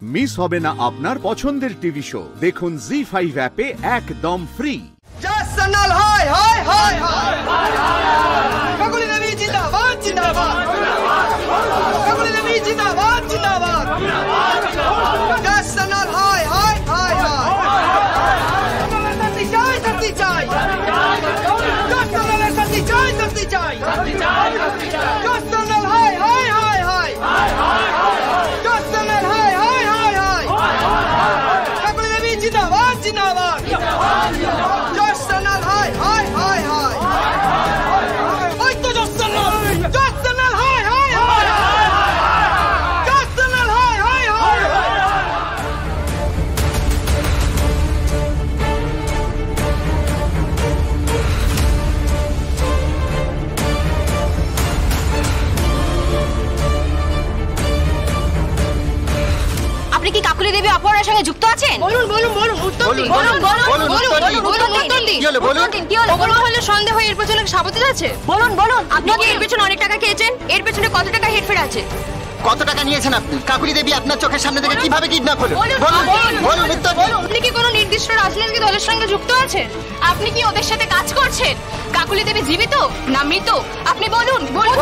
Miss হবে না আপনার পছন্দের টিভি শো। দেখুন জি5 অ্যাপে একদম ফ্রি। চ্যানেল হাই হাই হাই হাই কাকুলি দেবী জিন্দাবাদ জিন্দাবাদ কাকুলি দেবী জিন্দাবাদ জিন্দাবাদ চ্যানেল হাই হাই হাই হাই করতে চাই চ্যানেল করতে চাই চ্যানেল হাই হাই হাই হাই চ্যানেল হাই হাই হাই হাই কাকুলি দেবী জিন্দাবাদ জিন্দাবাদ চ্যানেল হাই হাই হাই হাই ওই তো চ্যানেল হাই হাই হাই চ্যানেল হাই হাই হাই আপনি কি কাকুলি দেবী অপহরণের সঙ্গে যুক্ত আছেন? বলুন বলুন বলুন উত্তর দিন। বলুন বলুন উত্তর দিন। কি হলো বলুন? কি হলো? কোনো হলে সন্দেহ এর পেছনে সাবধান আছে। বলুন বলুন আপনি কি এর পেছনে অনেক টাকা খেয়েছেন? এর পেছনে কত টাকা হেরফের আছে? কত টাকা নিয়েছেন আপনি? কাকুলি দেবী আপনার চোখের সামনে থেকে কিভাবে কিডন্যাপ হলো? বলুন বলুন উত্তর দিন। আপনি কি কোনো নির্দিষ্ট রাজনৈতিক দলের সঙ্গে যুক্ত আছেন? আপনি কি ওদের সাথে কাজ করছেন? কাকুলি দেবী জীবিত না মৃত? আপনি বলুন বলুন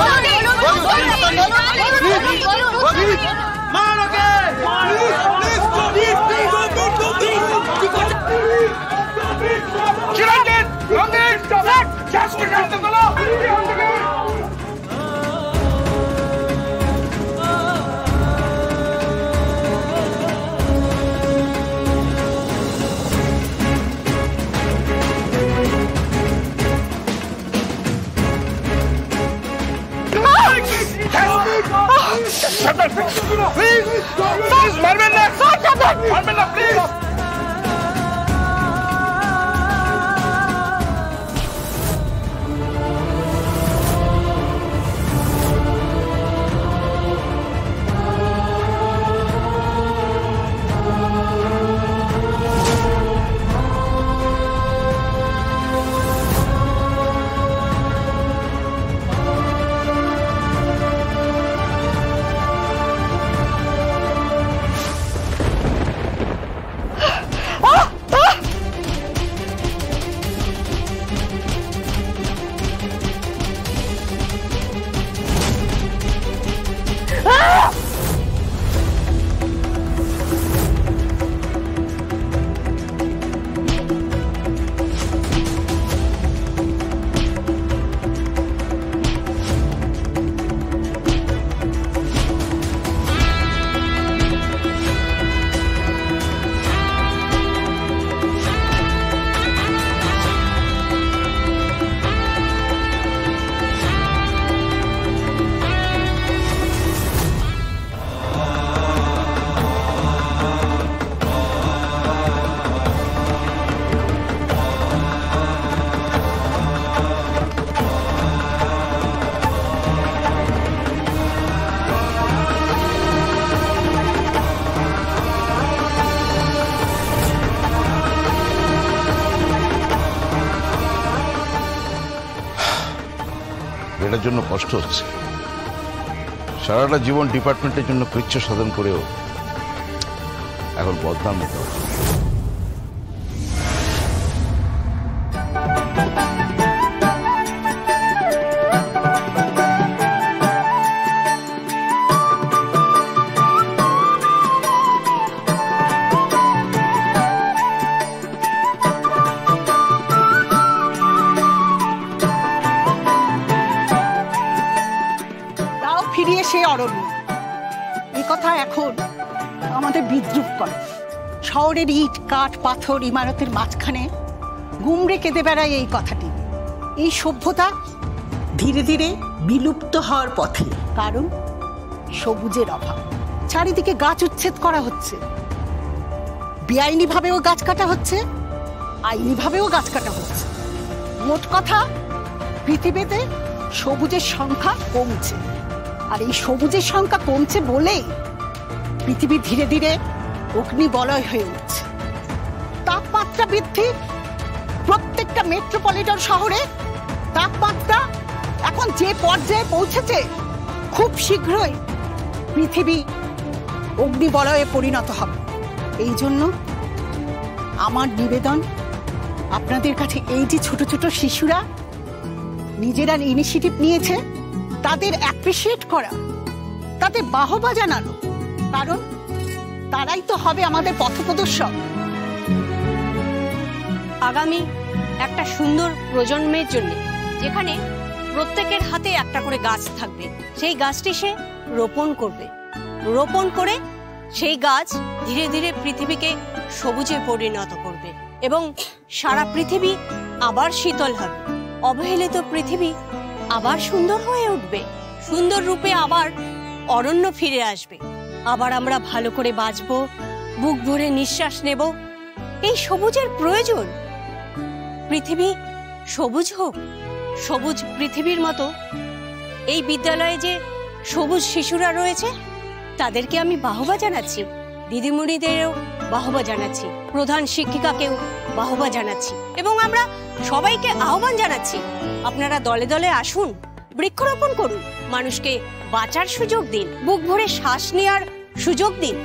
এটার জন্য কষ্ট হচ্ছে। সারাটা জীবন ডিপার্টমেন্টের জন্য কৃচ্ছ সাধন করেও এখন বদনাম নিতে হবে। ফিরিয়ে সে অরণ্য, এই কথা এখন আমাদের বিদ্রুপ করে। শহরের ইট কাঠ পাথর ইমারতের মাঝখানে গুমড়ে কেঁদে বেড়ায় এই কথাটি। এই সভ্যতা ধীরে ধীরে বিলুপ্ত হওয়ার পথে, কারণ সবুজের অভাব। চারিদিকে গাছ উচ্ছেদ করা হচ্ছে, বেআইনি ভাবেও গাছ কাটা হচ্ছে, আইনি ভাবেও গাছ কাটা হচ্ছে। মোট কথা, পৃথিবীতে সবুজের সংখ্যা কমছে। আর এই সবুজের সংখ্যা কমছে বলেই পৃথিবী ধীরে ধীরে অগ্নিবলয় হয়ে উঠছে। তাপমাত্রা বৃদ্ধি, প্রত্যেকটা মেট্রোপলিটন শহরে তাপমাত্রা এখন যে পর্যায়ে পৌঁছেছে, খুব শীঘ্রই পৃথিবী অগ্নিবলয়ে পরিণত হবে। এই জন্য আমার নিবেদন আপনাদের কাছে, এই যে ছোট ছোট শিশুরা নিজেরা ইনিশিয়েটিভ নিয়েছে তাদের অ্যাপ্রিসিয়েট করা, তাদের বাহবা জানানো, কারণ তারাই তো হবে আমাদের পথপ্রদর্শক। আগামী একটা সুন্দর প্রজন্মের জন্য যেখানে প্রত্যেকের হাতে একটা করে গাছ থাকবে, সেই গাছটি সে রোপণ করবে, রোপণ করে সেই গাছ ধীরে ধীরে পৃথিবীকে সবুজে পরিণত করবে এবং সারা পৃথিবী আবার শীতল হবে, অবহেলিত পৃথিবী আবার সুন্দর হয়ে উঠবে, সুন্দর রূপে আবার অরণ্য ফিরে আসবে, আবার আমরা ভালো করে বাঁচবো, বুক ভরে নিঃশ্বাস নেব। এই সবুজের প্রয়োজন, পৃথিবী সবুজ হোক, সবুজ পৃথিবীর মতো এই বিদ্যালয়ে যে সবুজ শিশুরা রয়েছে তাদেরকে আমি বাহবা জানাচ্ছি, দিদিমণিদেরও বাহবা জানাচ্ছি, প্রধান শিক্ষিকাকেও বাহবা জানাচ্ছি এবং আমরা সবাইকে আহ্বান জানাচ্ছি আপনারা দলে দলে আসুন, বৃক্ষরোপণ করুন, মানুষকে বাঁচার সুযোগ দিন, বুক ভরে শ্বাস নেওয়ার সুযোগ দিন।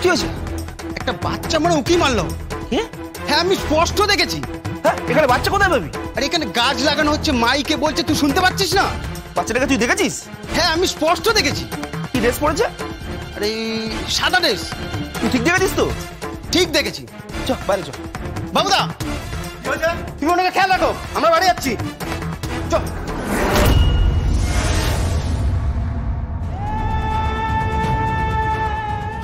কি হয়েছে? একটা বাচ্চা মানে উকি মারলো। হ্যাঁ আমি স্পষ্ট দেখেছি। এখানে বাচ্চা কোথায় পাবি? আর এখানে গাছ লাগানো হচ্ছে, মাইকে বলছে, তুই শুনতে পাচ্ছিস না? বাচ্চাটাকে তুই দেখেছিস? হ্যাঁ আমি স্পষ্ট দেখেছি। কি ড্রেস পরেছে? আরে সাদা ড্রেস। তুই ঠিক দেখেছিস তো? ঠিক দেখেছি। চ বাইরে চ। বাবুদা তুমি ওনাকে খেয়াল রাখো, আমরা বাড়ি যাচ্ছি। চ।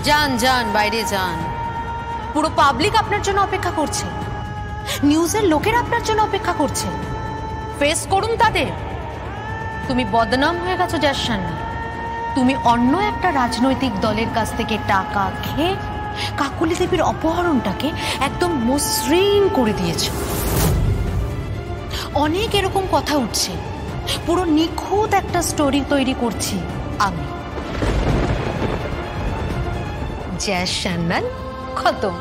যান যান, বাইরে যান, পুরো পাবলিক আপনার জন্য অপেক্ষা করছে, নিউজের লোকেরা আপনার জন্য অপেক্ষা করছে, ফেস করুন তাদের। তুমি বদনাম হয়ে গেছো জাসান্না, তুমি অন্য একটা রাজনৈতিক দলের কাছ থেকে টাকা খেয়ে কাকুলি দেবীর অপহরণটাকে একদম মসৃণ করে দিয়েছো। অনেক এরকম কথা উঠছে, পুরো নিখুঁত একটা স্টোরি তৈরি করছি আমি। জাসান্না খতম।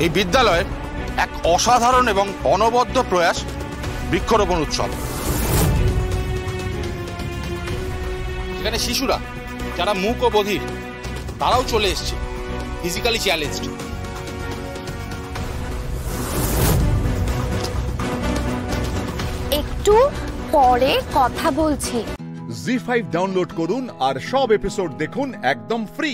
এই বিদ্যালয়ের এক অসাধারণ এবং অনবদ্য প্রয়াস বৃক্ষরোপণ উৎসব। এখানে শিশুরা যারা মূক ও বধির তারাও চলে এসছে, ফিজিক্যালি চ্যালেঞ্জড। একটু পরে কথা বলছি। জি5 ডাউনলোড করুন আর সব এপিসোড দেখুন একদম ফ্রি।